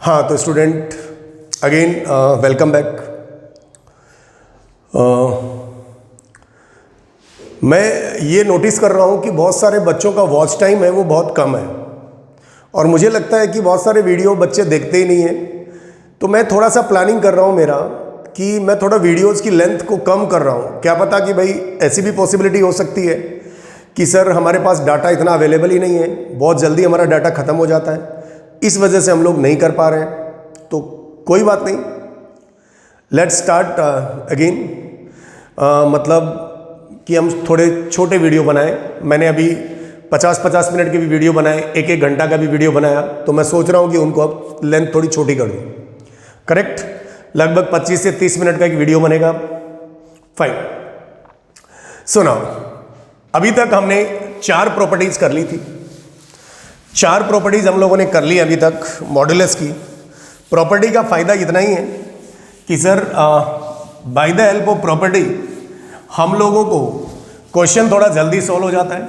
हाँ, तो student again welcome back. मैं ये नोटिस कर रहा हूँ कि बहुत सारे बच्चों का वॉच टाइम है वो बहुत कम है, और मुझे लगता है कि बहुत सारे वीडियो बच्चे देखते ही नहीं हैं। तो मैं थोड़ा सा प्लानिंग कर रहा हूँ मेरा कि मैं थोड़ा वीडियोज़ की लेंथ को कम कर रहा हूँ। क्या पता कि भाई ऐसी भी पॉसिबिलिटी हो सकती है कि सर हमारे पास डाटा इतना अवेलेबल ही नहीं है, बहुत जल्दी हमारा डाटा ख़त्म हो जाता है, इस वजह से हम लोग नहीं कर पा रहे हैं। तो कोई बात नहीं, लेट्स स्टार्ट अगेन। मतलब कि हम थोड़े छोटे वीडियो बनाएं। मैंने अभी 50-50 मिनट के भी वीडियो बनाए, 1-1 घंटा का भी वीडियो बनाया, तो मैं सोच रहा हूँ कि उनको अब लेंथ थोड़ी छोटी कर दूँ। करेक्ट, लगभग 25 से 30 मिनट का एक वीडियो बनेगा। फाइन। सो नाउ, अभी तक हमने 4 प्रॉपर्टीज़ कर ली थी। 4 प्रॉपर्टीज़ हम लोगों ने कर ली अभी तक मॉड्यूलस की। प्रॉपर्टी का फ़ायदा इतना ही है कि sir by the help of property हम लोगों को क्वेश्चन थोड़ा जल्दी सॉल्व हो जाता है।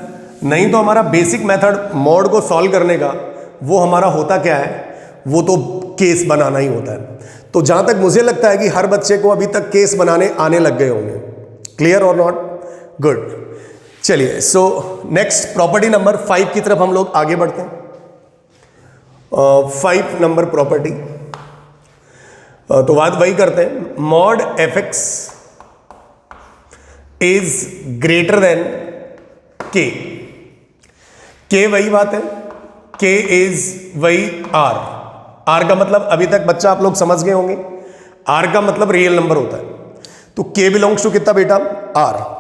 नहीं तो हमारा बेसिक मेथड मॉड को सॉल्व करने का वो हमारा होता क्या है, वो तो केस बनाना ही होता है। तो जहाँ तक मुझे लगता है कि हर बच्चे को अभी तक केस बनाने आने लग गए होंगे। क्लियर और नॉट? गुड। चलिए, सो नेक्स्ट प्रॉपर्टी नंबर 5 की तरफ हम लोग आगे बढ़ते हैं। 5 नंबर प्रॉपर्टी, तो बात वही करते हैं, mod F X is greater than के। के वही बात है, के इज वही आर। आर का मतलब अभी तक बच्चा आप लोग समझ गए होंगे, आर का मतलब रियल नंबर होता है। तो के बिलोंग्स टू कितना बेटा? आर।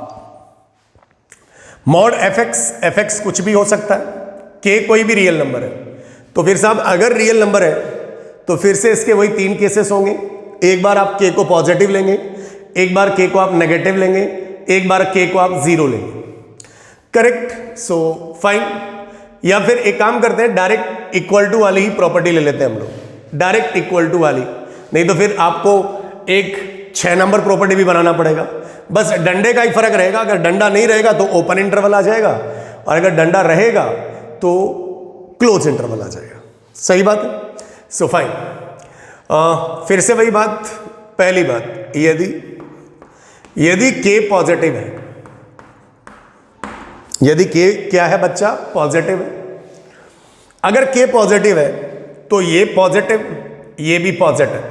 मॉड एफ एक्स कुछ भी हो सकता है, के कोई भी रियल नंबर है। तो फिर साहब अगर रियल नंबर है तो फिर से इसके वही 3 केसेस होंगे। एक बार आप के को पॉजिटिव लेंगे, एक बार के को आप नेगेटिव लेंगे, एक बार के को आप 0 लेंगे। Correct, so fine. या फिर एक काम करते हैं, डायरेक्ट इक्वल टू वाली ही प्रॉपर्टी ले लेते हैं हम लोग, डायरेक्ट इक्वल टू वाली। नहीं तो फिर आपको एक 6 नंबर प्रॉपर्टी भी बनाना पड़ेगा। बस डंडे का ही फर्क रहेगा, अगर डंडा नहीं रहेगा तो ओपन इंटरवल आ जाएगा, और अगर डंडा रहेगा तो क्लोज इंटरवल आ जाएगा। सही बात है? So fine. फिर से वही बात, पहली बात, यदि के पॉजिटिव है, यदि के क्या है बच्चा? पॉजिटिव है। अगर के पॉजिटिव है तो ये पॉजिटिव, ये भी पॉजिटिव,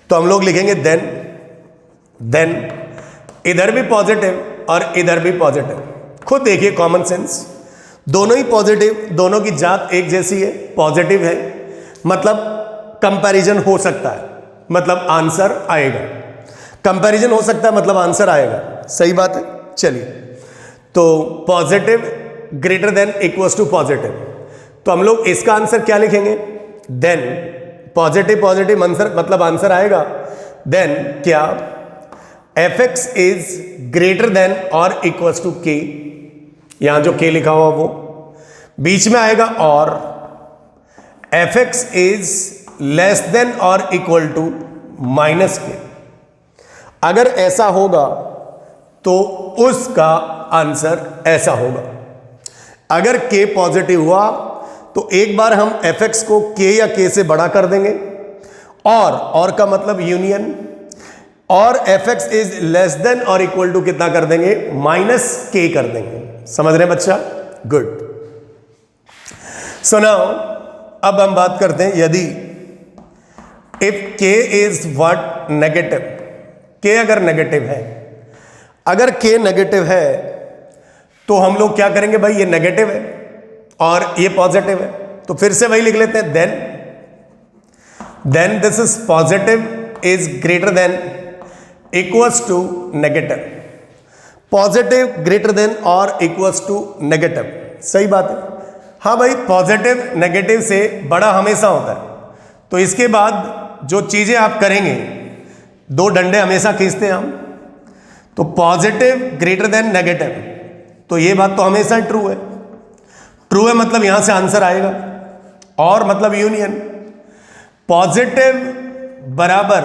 तो हम लोग लिखेंगे देन इधर भी पॉजिटिव और इधर भी पॉजिटिव। खुद देखिए, कॉमन सेंस, दोनों ही पॉजिटिव, दोनों की जात एक जैसी है, पॉजिटिव है, मतलब कंपैरिजन हो सकता है, मतलब आंसर आएगा। कंपैरिजन हो सकता है मतलब आंसर आएगा। सही बात है? चलिए, तो positive greater than equals to positive, तो हम लोग इसका आंसर क्या लिखेंगे? देन पॉजिटिव आंसर मतलब आंसर आएगा। देन क्या F X is greater than और इक्वल्स टू के, यहां जो के लिखा हुआ वो बीच में आएगा, और F X is less then और इक्वल टू माइनस के। अगर ऐसा होगा तो उसका आंसर ऐसा होगा। अगर के पॉजिटिव हुआ तो एक बार हम एफ एक्स को के या के से बड़ा कर देंगे, और का मतलब यूनियन, और F X is less then और इक्वल टू कितना कर देंगे? माइनस के कर देंगे। समझ रहे हैं बच्चा? गुड। सो नाउ अब हम बात करते हैं, यदि इफ के इज व्हाट? नेगेटिव। के अगर नेगेटिव है, अगर के नेगेटिव है तो हम लोग क्या करेंगे भाई? ये नेगेटिव है और ये पॉजिटिव है, तो फिर से वही लिख लेते हैं, then this is positive is greater than equals to negative. Positive greater than और इक्वल्स टू नेगेटिव। सही बात है? हाँ भाई, पॉजिटिव नेगेटिव से बड़ा हमेशा होता है। तो इसके बाद जो चीजें आप करेंगे, 2 डंडे हमेशा खींचते हैं हम, तो पॉजिटिव ग्रेटर देन नेगेटिव, तो ये बात तो हमेशा ट्रू है। ट्रू है मतलब यहां से आंसर आएगा, और मतलब यूनियन। पॉजिटिव बराबर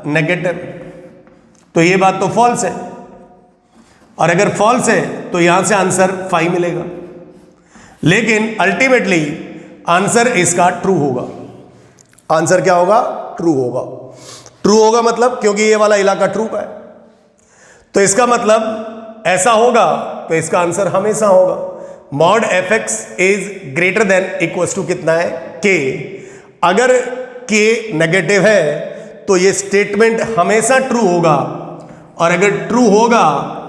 नेगेटिव, तो ये बात तो फॉल्स है, और अगर फॉल्स है तो यहां से आंसर 5 मिलेगा। लेकिन अल्टीमेटली आंसर इसका ट्रू होगा। आंसर क्या होगा? ट्रू होगा। ट्रू होगा मतलब क्योंकि ये वाला इलाका ट्रू का है, तो इसका मतलब ऐसा होगा, तो इसका आंसर हमेशा होगा mod F X is greater than equal to कितना है? के। अगर के नेगेटिव है तो ये स्टेटमेंट हमेशा ट्रू होगा, और अगर ट्रू होगा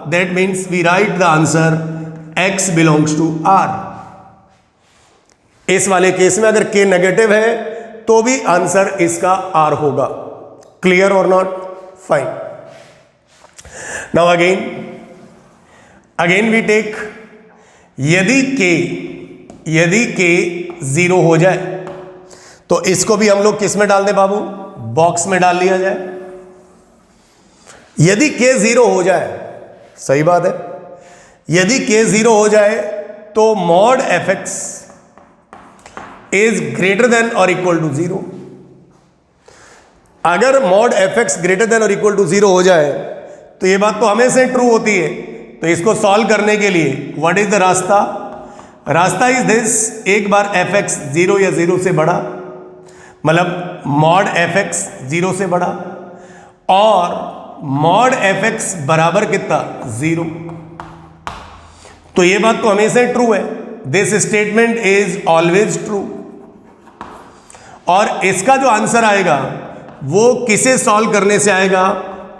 that means we write the answer x belongs to r। इस वाले केस में अगर k नेगेटिव है तो भी आंसर इसका r होगा। क्लियर और not? Fine. Now again we take, यदि k 0 हो जाए तो इसको भी हम लोग किस में डाल दें बाबू? बॉक्स में डाल लिया जाए। यदि k 0 हो जाए, सही बात है, यदि k 0 हो जाए तो mod F X is greater than और इक्वल टू 0। अगर mod F X greater than और इक्वल टू 0 हो जाए तो ये बात तो हमेशा ट्रू होती है। तो इसको सॉल्व करने के लिए व्हाट इज द रास्ता? रास्ता इज दिस, एक बार एफ एक्स 0 या 0 से बड़ा, मतलब मॉड एफ एक्स 0 से बड़ा, और मॉड एफ एक्स बराबर कितना? 0। तो ये बात तो हमेशा ट्रू है, this statement is always true. और इसका जो आंसर आएगा वो किसे सॉल्व करने से आएगा?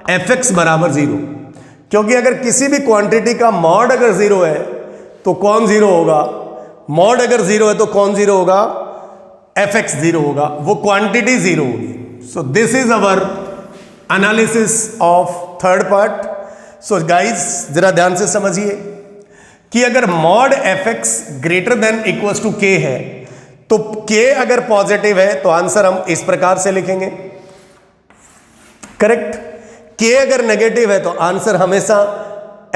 एफ एक्स बराबर 0। क्योंकि अगर किसी भी क्वांटिटी का मॉड अगर 0 है तो कौन 0 होगा? मॉड अगर 0 है तो कौन 0 होगा? एफ एक्स 0 होगा, वो क्वांटिटी 0 होगी। So this is our analysis of third part. So guys जरा ध्यान से समझिए कि अगर mod F X greater than equal to k है तो के अगर पॉजिटिव है तो आंसर हम इस प्रकार से लिखेंगे, करेक्ट। के अगर नेगेटिव है तो आंसर हमेशा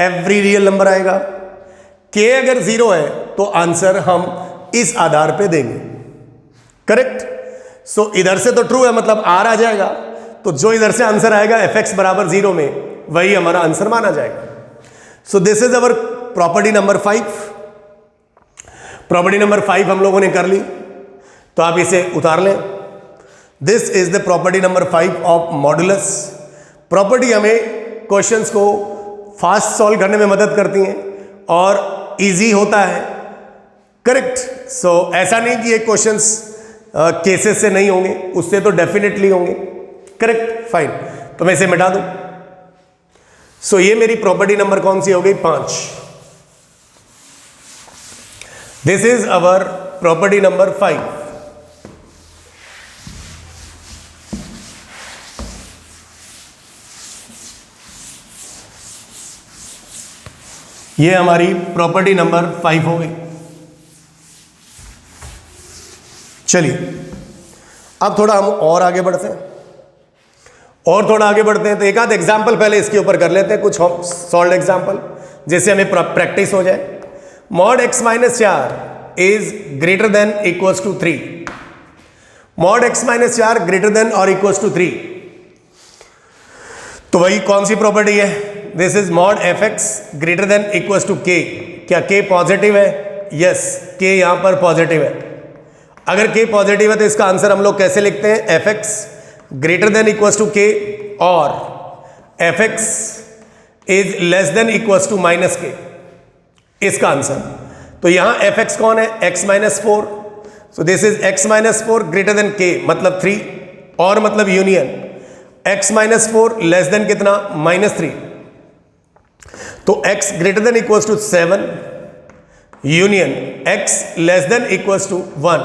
एवरी रियल नंबर आएगा। के अगर 0 है तो आंसर हम इस आधार पे देंगे, करेक्ट। सो इधर से तो ट्रू है मतलब आर आ जाएगा, तो जो इधर से आंसर आएगा एफ एक्स बराबर 0 में वही हमारा आंसर माना जाएगा। सो this is our property number 5। Property number 5 हम लोगों ने कर ली, तो आप इसे उतार लें। This is the property number 5 of modulus. Property हमें क्वेश्चंस को फास्ट सॉल्व करने में मदद करती हैं और इजी होता है, करेक्ट। सो ऐसा नहीं कि ये क्वेश्चंस केसेस से नहीं होंगे, उससे तो डेफिनेटली होंगे, करेक्ट। फाइन, तो मैं इसे मिटा दूं। सो ये मेरी प्रॉपर्टी नंबर कौन सी हो गई? 5। This is our property number 5। ये हमारी प्रॉपर्टी नंबर 5 हो गई। चलिए अब थोड़ा हम और आगे बढ़ते हैं, तो एक आध एग्जाम्पल पहले इसके ऊपर कर लेते हैं, कुछ सॉल्व एग्जाम्पल जिससे हमें प्रैक्टिस हो जाए। Mod x minus 4 is greater than equals to 3। Mod x minus 4 greater than और इक्वल्स टू 3, तो वही कौन सी प्रॉपर्टी है? This is mod F X greater than equals to k. क्या के पॉजिटिव है? यस, के यहां पर पॉजिटिव है। अगर के पॉजिटिव है तो इसका आंसर हम लोग कैसे लिखते हैं? F X greater than equals to k और F X is less than equals to minus k, इसका आंसर। तो यहां एफ एक्स कौन है? X minus 4। So this is X minus 4 greater than k मतलब 3, और मतलब union X minus 4 less than कितना? -3। तो x greater than equals to 7 union x less than equals to 1।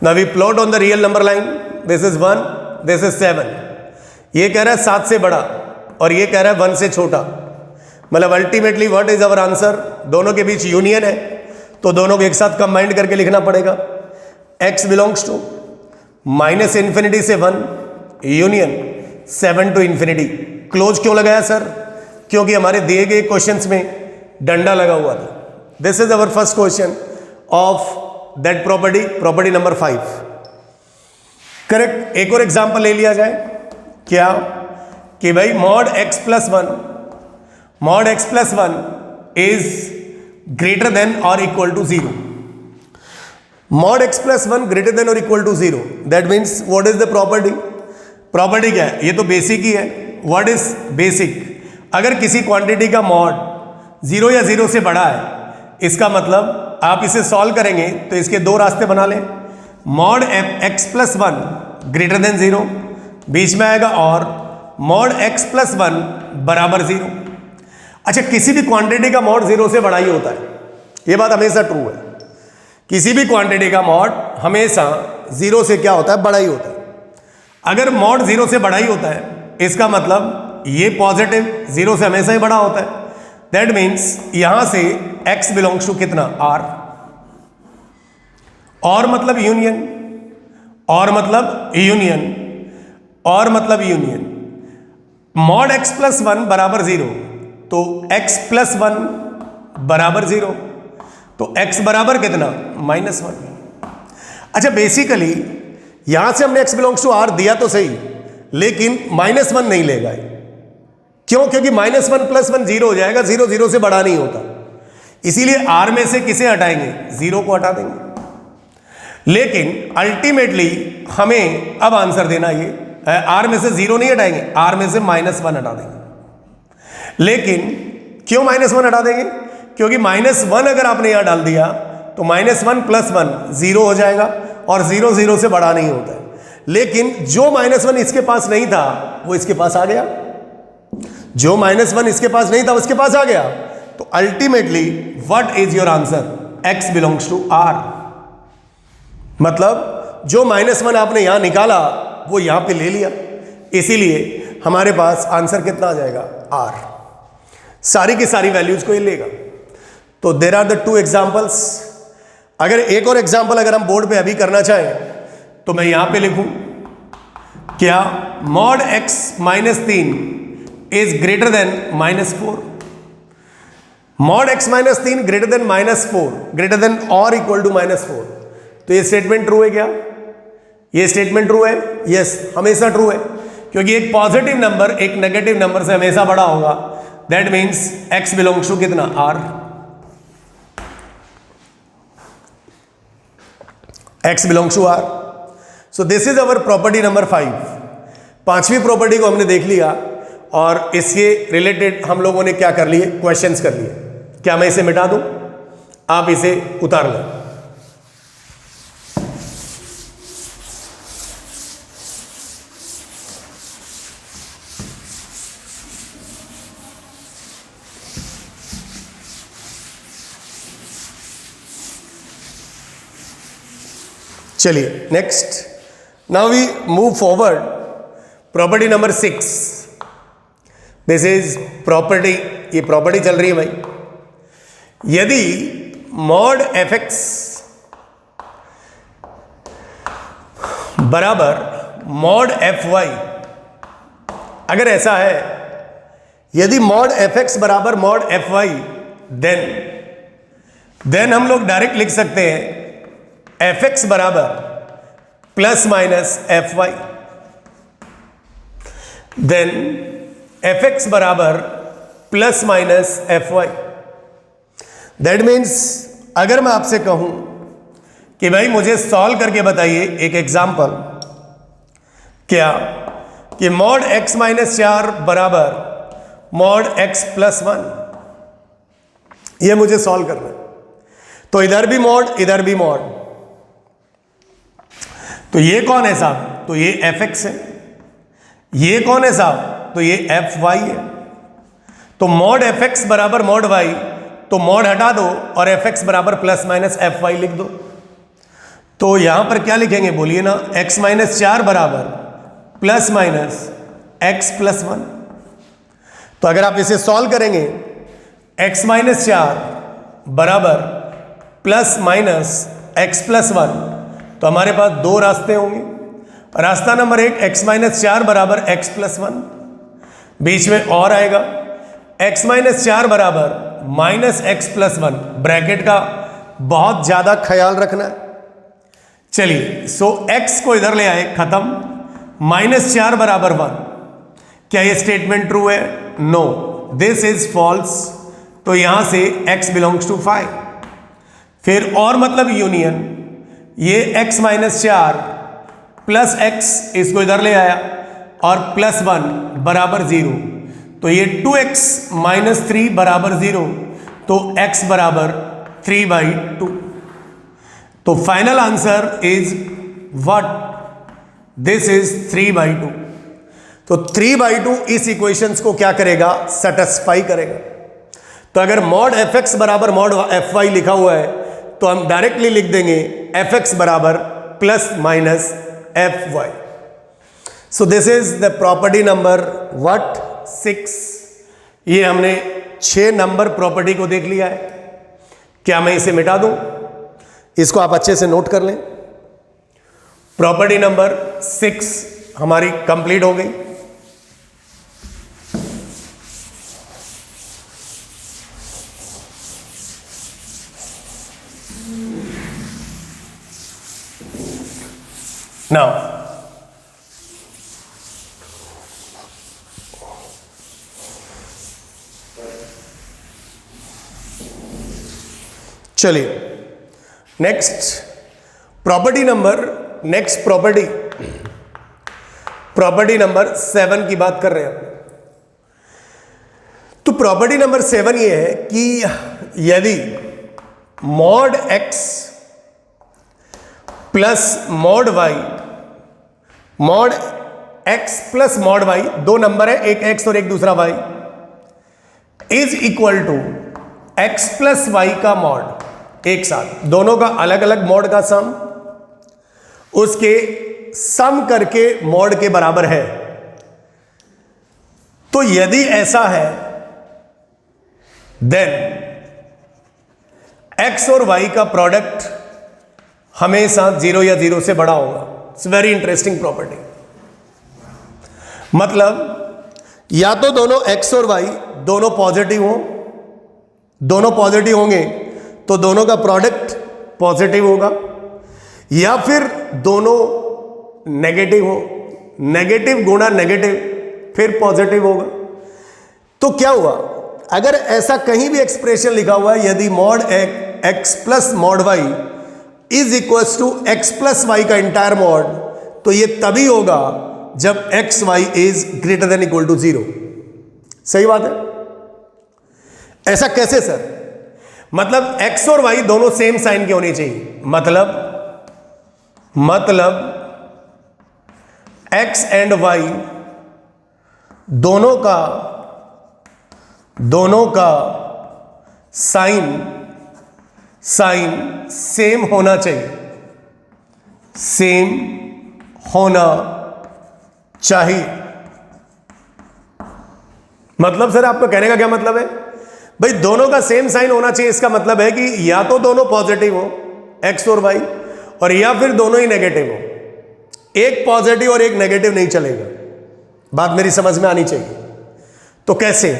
Now we plot on the real number line, this is 1, this is 7। ये कह रहा है 7 से बड़ा और ये कह रहा है 1 से छोटा, मतलब ultimately what is our answer? दोनों के बीच यूनियन है तो दोनों को एक साथ कंबाइंड करके लिखना पड़ेगा। x बिलोंग्स टू -∞ से 1 यूनियन 7 टू इन्फिनिटी। क्लोज क्यों लगाया सर? क्योंकि हमारे दिए गए क्वेश्चंस में डंडा लगा हुआ था। This is our first question of that property, property number 5, correct. एक और एग्जांपल ले लिया जाए, क्या कि भाई mod x plus 1 is greater than और equal to 0। Mod x plus 1 greater than और equal to 0, that means what is the property? Property क्या है? ये तो बेसिक ही है। What is basic? अगर किसी क्वांटिटी का मॉड 0 या 0 से बड़ा है, इसका मतलब आप इसे सॉल्व करेंगे तो इसके दो रास्ते बना लें। Mod x plus 1 greater then 0 बीच में आएगा, और मॉड x प्लस 1 बराबर 0। अच्छा, किसी भी क्वांटिटी का मॉड 0 से बड़ा ही होता है, ये बात हमेशा ट्रू है। किसी भी क्वांटिटी का मॉड हमेशा 0 से क्या होता है? बड़ा ही होता है। अगर मॉड 0 से बड़ा ही होता है, इसका मतलब ये पॉजिटिव 0 से हमेशा ही बड़ा होता है। दैट मीन्स यहां से x बिलोंग्स टू कितना? R। और मतलब यूनियन, और मतलब यूनियन, और मतलब यूनियन। मॉड x प्लस 1 बराबर 0, तो x प्लस 1 बराबर 0, तो x बराबर कितना? -1। अच्छा, बेसिकली यहां से हमने x बिलोंग्स टू R दिया तो सही, लेकिन -1 नहीं लेगा। क्यों? क्योंकि -1 प्लस 1 0 हो जाएगा, 0 0 से बड़ा नहीं होता। इसीलिए R में से किसे हटाएंगे? 0 को हटा देंगे। लेकिन अल्टीमेटली हमें अब आंसर देना, ये R में से 0 नहीं हटाएंगे, R में से -1 हटा देंगे। लेकिन क्यों -1 हटा देंगे? क्योंकि -1 अगर आपने यहां डाल दिया तो -1 प्लस 1 0 हो जाएगा, और 0 0 से बड़ा नहीं होता है। लेकिन जो -1 इसके पास नहीं था वो इसके पास आ गया, जो -1 इसके पास नहीं था उसके पास आ गया। तो ultimately what is your answer? x belongs to R। मतलब जो -1 आपने यहां निकाला वो यहां पे ले लिया, इसीलिए हमारे पास आंसर कितना आ जाएगा? R। सारी की सारी वैल्यूज को ये लेगा। तो देयर आर द 2 एग्जांपल्स। अगर एक और एग्जांपल अगर हम बोर्ड पे अभी करना चाहें तो मैं यहां पे लिखूं क्या? Mod x -3 is greater than -4। Mod x -3 greater than -4, greater than और इक्वल टू -4। तो ये स्टेटमेंट ट्रू है क्या? ये स्टेटमेंट ट्रू है? यस, हमेशा ट्रू है, क्योंकि एक पॉजिटिव नंबर एक नेगेटिव नंबर से हमेशा बड़ा होगा। That means x belongs to कितना? R। x belongs to R। So this is our property number 5। पांचवी प्रॉपर्टी को हमने देख लिया, और इसके रिलेटेड हम लोगों ने क्या कर लिए? क्वेश्चंस कर लिए। क्या मैं इसे मिटा दूं? आप इसे उतार लें। चलिए next, now we move forward. Property number 6, this is property, ये प्रॉपर्टी चल रही है भाई। यदि मॉड fx बराबर मॉड fy, अगर ऐसा है, यदि मॉड fx बराबर मॉड fy, देन हम लोग डायरेक्ट लिख सकते हैं fx बराबर plus minus fy, then fx बराबर plus minus fy। That means अगर मैं आपसे कहूं कि भाई मुझे सॉल्व करके बताइए एक एग्जाम्पल, क्या कि मॉड x माइनस 4 बराबर मॉड x प्लस 1, ये मुझे सॉल्व करना है। तो इधर भी मॉड, इधर भी मॉड, तो ये कौन है साहब? तो ये fx है। ये कौन है साहब? तो ये fy है। तो मॉड fx बराबर मॉड y, तो मॉड हटा दो और fx बराबर प्लस माइनस fy लिख दो। तो यहां पर क्या लिखेंगे बोलिए ना? x माइनस 4 बराबर प्लस माइनस x प्लस 1। तो अगर आप इसे सॉल्व करेंगे, x माइनस 4 बराबर प्लस माइनस x प्लस 1, तो हमारे पास दो रास्ते होंगे। रास्ता नंबर 1, x माइनस 4 बराबर x प्लस 1, बीच में और आएगा x माइनस 4 बराबर माइनस x प्लस 1, ब्रैकेट का बहुत ज्यादा ख्याल रखना है। चलिए, सो x को इधर ले आए, खत्म। माइनस 4 बराबर 1, क्या ये स्टेटमेंट ट्रू है? No, this is false. तो यहां से x बिलोंग्स टू 5। फिर और मतलब यूनियन, ये x माइनस 4 प्लस x इसको इधर ले आया और प्लस 1 बराबर 0, तो ये 2x माइनस 3 बराबर 0, तो x बराबर 3/2। तो final answer is what? This is 3/2। तो 3/2 इस इक्वेशंस को क्या करेगा? सेटिस्फाई करेगा। तो अगर मॉड fx बराबर मॉड fy लिखा हुआ है तो हम डायरेक्टली लिख देंगे fx बराबर plus minus fy। So this is the property number what? 6। ये हमने 6 नंबर प्रॉपर्टी को देख लिया है। क्या मैं इसे मिटा दूं? इसको आप अच्छे से नोट कर लें। प्रॉपर्टी नंबर 6 हमारी कंप्लीट हो गई। नाउ चलिए नेक्स्ट प्रॉपर्टी नंबर 7 की बात कर रहे हैं। तो प्रॉपर्टी नंबर 7 ये है कि यदि mod x plus mod y, mod x plus mod y, दो नंबर है, एक x और एक दूसरा y, is equal to x plus y का मॉड, एक साथ दोनों का अलग अलग मॉड का सम, उसके सम करके मॉड के बराबर है। तो यदि ऐसा है देन x और y का प्रोडक्ट हमेशा 0 या 0 से बड़ा होगा। It's very interesting property. मतलब या तो दोनों x और y दोनों पॉजिटिव हो, दोनों पॉजिटिव होंगे तो दोनों का प्रोडक्ट पॉजिटिव होगा, या फिर दोनों नेगेटिव हो, नेगेटिव गुणा नेगेटिव फिर पॉजिटिव होगा। तो क्या हुआ? अगर ऐसा कहीं भी एक्सप्रेशन लिखा हुआ है, यदि mod x plus mod y is equals to x plus y का इंटायर मॉड, तो ये तभी होगा जब x y is greater than equal to 0। सही बात है? ऐसा कैसे सर? मतलब x और y दोनों सेम साइन के होने चाहिए। मतलब x एंड y दोनों का साइन सेम होना चाहिए, सेम होना चाहिए। मतलब सर आपका कहने का क्या मतलब है? भाई दोनों का सेम साइन होना चाहिए, इसका मतलब है कि या तो दोनों पॉजिटिव हो x और y, और या फिर दोनों ही नेगेटिव हो। एक पॉजिटिव और एक नेगेटिव नहीं चलेगा। बात मेरी समझ में आनी चाहिए। तो कैसे?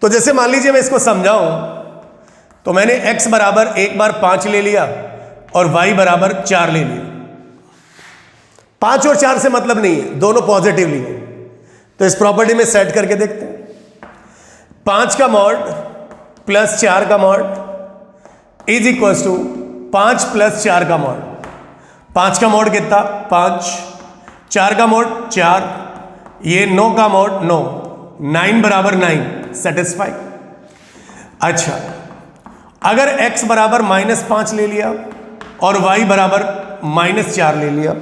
तो जैसे मान लीजिए मैं इसको समझाऊं, तो मैंने x बराबर एक बार 5 ले लिया और y बराबर 4 ले लिया। 5 और 4 से मतलब नहीं है, दोनों पॉजिटिव लिए। तो इस प्रॉपर्टी में सेट करके देखते हैं। 5 का मॉड प्लस 4 का mod is equal to 5 plus 4 का मॉड। 5 का मॉड कितना? 5, 4 का मॉड 4, ये 9 का मॉड 9, 9 बराबर 9, सेटिस्फाई। अच्छा, अगर x बराबर -5 ले लिया और y बराबर -4 ले लिया,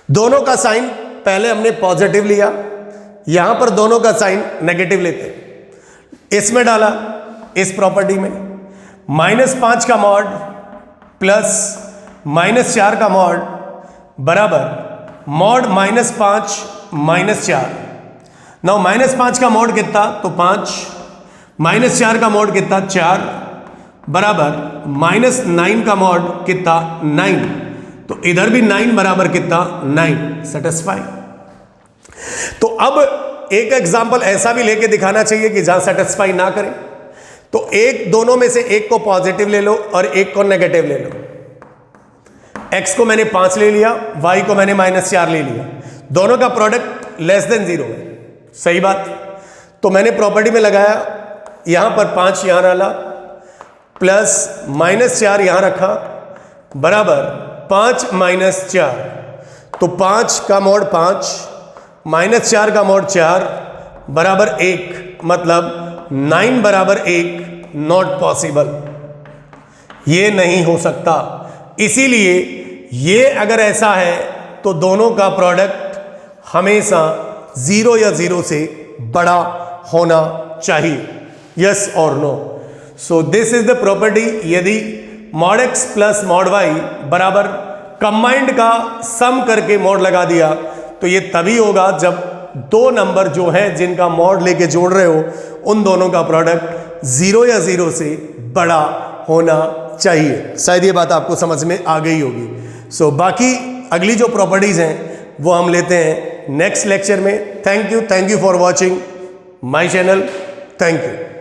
दोनों का साइन पहले हमने पॉजिटिव लिया, यहां पर दोनों का साइन नेगेटिव लेते, इसमें डाला इस प्रॉपर्टी में। -5 का मॉड प्लस -4 का मॉड बराबर मॉड -5 -4। नाउ -5 का मॉड कितना? तो 5, -4 का मॉड कितना? 4 बराबर -9 का मॉड कितना? 9। तो इधर भी 9 बराबर कितना? 9, सेटिस्फाई। तो अब एक एग्जांपल ऐसा भी लेके दिखाना चाहिए कि जहां सेटिस्फाई ना करे। तो एक दोनों में से एक को पॉजिटिव ले लो और एक को नेगेटिव ले लो। x को मैंने 5 ले लिया, y को मैंने -4 ले लिया, दोनों का प्रोडक्ट लेस देन 0 है। सही बात। तो मैंने प्रॉपर्टी में लगाया, यहां पर 5 यहां डाला, प्लस -4 यहां रखा, बराबर 5 माइनस 4, तो 5 का मॉड 5 माइनस 4 का मॉड 4 बराबर 1, मतलब 9 बराबर 1 नॉट पॉसिबल, ये नहीं हो सकता। इसीलिए ये अगर ऐसा है तो दोनों का प्रोडक्ट हमेशा 0 या 0 से बड़ा होना चाहिए, यस और no. So this is the property. यदि mod x plus mod y बराबर कंबाइंड का सम करके मॉड लगा दिया तो ये तभी होगा जब दो नंबर जो हैं जिनका मॉड लेके जोड़ रहे हो उन दोनों का प्रोडक्ट 0 या 0 से बड़ा होना चाहिए। शायद ये बात आपको समझ में आ गई होगी। सो बाकी अगली जो प्रॉपर्टीज हैं वो हम लेते हैं नेक्स्ट लेक्चर में। Thank you for watching my channel. Thank you.